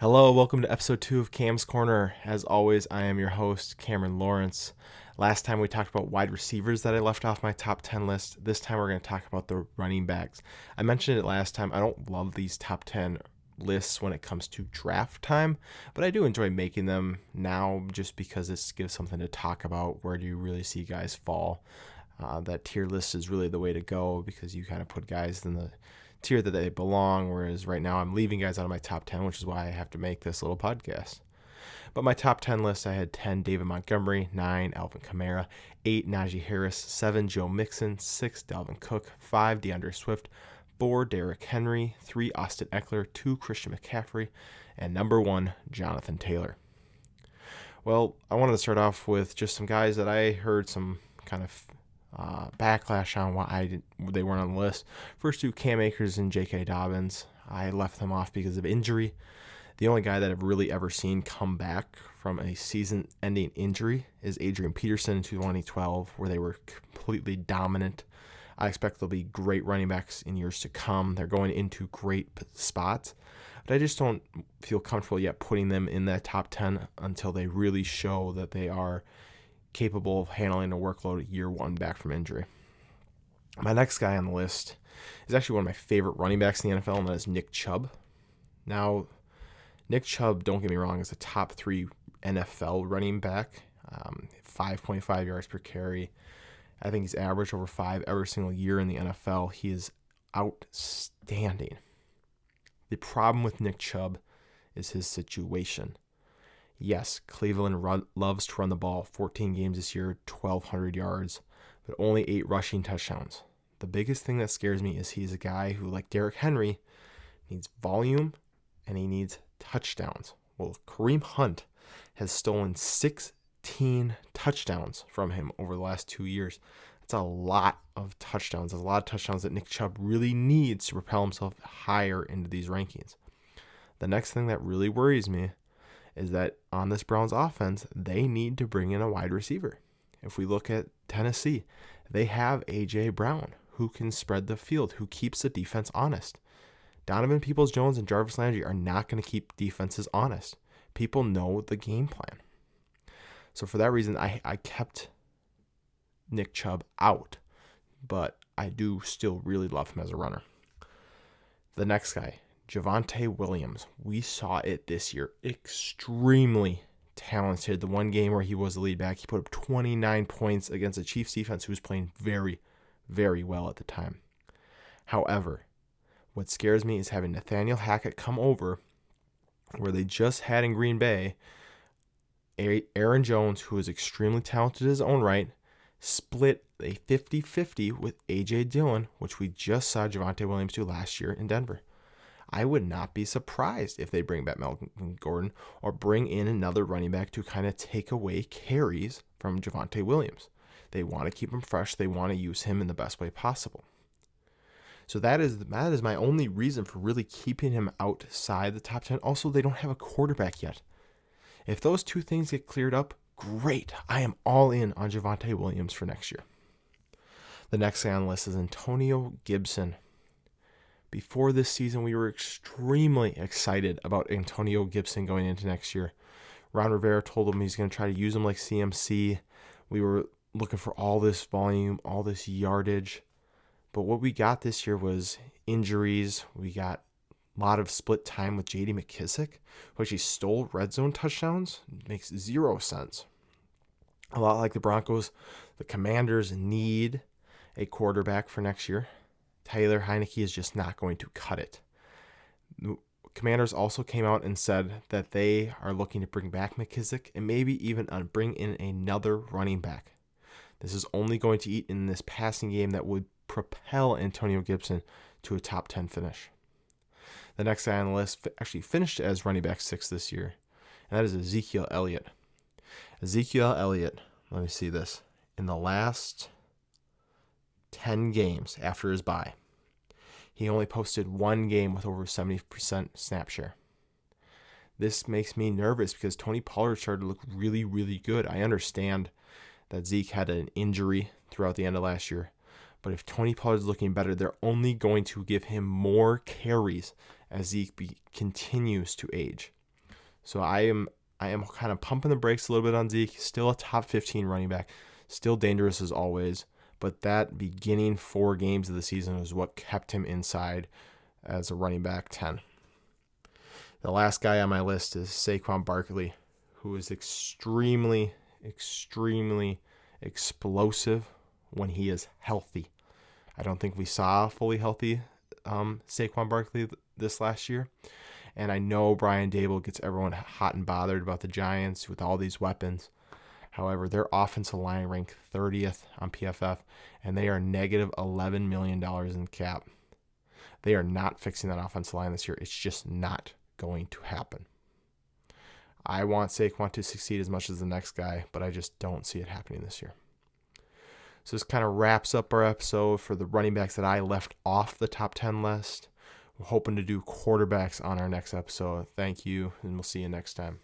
Hello, welcome to episode 2 of Cam's Corner. As always, I am your host, Cameron Lawrence. Last time we talked about wide receivers that I left off my top 10 list. This time we're going to talk about the running backs. I mentioned it last time. I don't love these top 10 lists when it comes to draft time, but I do enjoy making them now just because this gives something to talk about. Where do you really see guys fall? That tier list is really the way to go because you kind of put guys in the tier that they belong, whereas right now I'm leaving guys out of my top 10, which is why I have to make this little podcast. But my top 10 list, I had 10 David Montgomery, 9 Alvin Kamara, 8 Najee Harris, 7 Joe Mixon, 6 Dalvin Cook, 5 DeAndre Swift, 4 Derrick Henry, 3 Austin Eckler, 2 Christian McCaffrey, and number 1 Jonathan Taylor. Well, I wanted to start off with just some guys that I heard some kind of backlash on why they weren't on the list. First two, Cam Akers and J.K. Dobbins. I left them off because of injury. The only guy that I've really ever seen come back from a season-ending injury is Adrian Peterson in 2012, where they were completely dominant. I expect they'll be great running backs in years to come. They're going into great spots, but I just don't feel comfortable yet putting them in that top 10 until they really show that they are capable of handling a workload year one back from injury. My next guy on the list is actually one of my favorite running backs in the NFL, and that is Nick Chubb. Now, Nick Chubb, don't get me wrong, is a top 3 NFL running back, 5.5 yards per carry. I think he's averaged over 5 every single year in the NFL. He is outstanding. The problem with Nick Chubb is his situation. Yes, Cleveland loves to run the ball. 14 games this year, 1,200 yards, but only 8 rushing touchdowns. The biggest thing that scares me is he's a guy who, like Derrick Henry, needs volume and he needs touchdowns. Well, Kareem Hunt has stolen 16 touchdowns from him over the last 2 years. That's a lot of touchdowns. There's a lot of touchdowns that Nick Chubb really needs to propel himself higher into these rankings. The next thing that really worries me is that on this Browns offense, they need to bring in a wide receiver. If we look at Tennessee, they have A.J. Brown, who can spread the field, who keeps the defense honest. Donovan Peoples-Jones and Jarvis Landry are not going to keep defenses honest. People know the game plan. So for that reason, I kept Nick Chubb out, but I do still really love him as a runner. The next guy, Javonte Williams. We saw it this year. Extremely talented. The one game where he was the lead back, he put up 29 points against a Chiefs defense who was playing very, very well at the time. However, what scares me is having Nathaniel Hackett come over, where they just had in Green Bay, Aaron Jones, who is extremely talented in his own right, split a 50-50 with A.J. Dillon, which we just saw Javonte Williams do last year in Denver. I would not be surprised if they bring back Melvin Gordon or bring in another running back to kind of take away carries from Javonte Williams. They want to keep him fresh. They want to use him in the best way possible. So that is my only reason for really keeping him outside the top 10. Also, they don't have a quarterback yet. If those two things get cleared up, great. I am all in on Javonte Williams for next year. The next guy on the list is Antonio Gibson. Before this season, we were extremely excited about Antonio Gibson going into next year. Ron Rivera told him he's going to try to use him like CMC. We were looking for all this volume, all this yardage. But what we got this year was injuries. We got a lot of split time with J.D. McKissick, who actually stole red zone touchdowns. It makes zero sense. A lot like the Broncos, the Commanders need a quarterback for next year. Taylor Heineke is just not going to cut it. The Commanders also came out and said that they are looking to bring back McKissick and maybe even bring in another running back. This is only going to eat in this passing game that would propel Antonio Gibson to a top 10 finish. The next guy on the list actually finished as running back 6 this year, and that is Ezekiel Elliott. Ezekiel Elliott, let me see this, in the last 10 games after his bye, he only posted one game with over 70% snap share. This makes me nervous because Tony Pollard started to look really, really good. I understand that Zeke had an injury throughout the end of last year, but if Tony Pollard is looking better, they're only going to give him more carries as Zeke continues to age. So I am kind of pumping the brakes a little bit on Zeke. Still a top 15 running back, still dangerous as always. But that beginning 4 games of the season was what kept him inside as a running back 10. The last guy on my list is Saquon Barkley, who is extremely, extremely explosive when he is healthy. I don't think we saw a fully healthy Saquon Barkley this last year. And I know Brian Dable gets everyone hot and bothered about the Giants with all these weapons. However, their offensive line ranked 30th on PFF, and they are negative $11 million in cap. They are not fixing that offensive line this year. It's just not going to happen. I want Saquon to succeed as much as the next guy, but I just don't see it happening this year. So this kind of wraps up our episode for the running backs that I left off the top 10 list. We're hoping to do quarterbacks on our next episode. Thank you, and we'll see you next time.